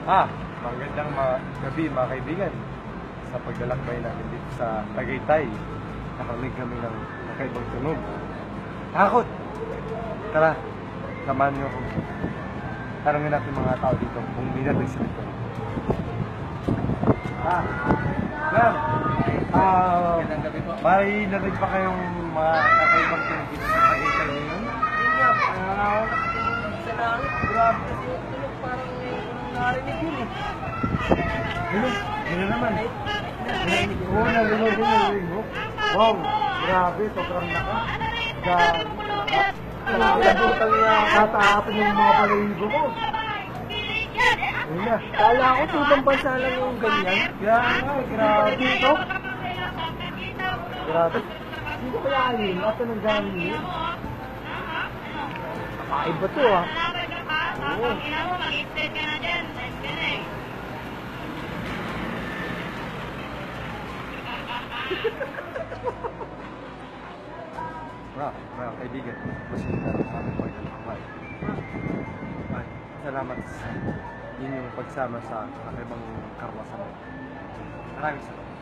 Magandang gabi mga kaibigan. Sa paglalakbay namin dito sa Tagaytay, nakarinig kami ng nakaibang tunog. Takot! Tara, samahan niyo ako. Tanungin natin mga tao dito kung may natin sa dito. Ma'am, Magandang gabi po. may narinig pa kayong mga kakaibang tunog dito sa Tagaytay ngayon? Yun nga, ako nakatingin sa langit. Grabe kasi yung tunog, parang narinig yun eh. Ano naman? Narinig yun. Oo, narinig mo. Wow, grabe, sobrang laka. Nakabutan niya kataapin yung mga balahibo ko. Ayun na. Kala ko tubang bansa lang yung ganyan. Grabe ito. Grabe. Hindi ko kaya yun. Ito ng gamit yun. Kakaiba to ah. Oo. Mga kaibigan, pasensya na sa aming paglalakbay. Salamat sa inyong pagsama sa kakaibang karanasan. Maraming salamat.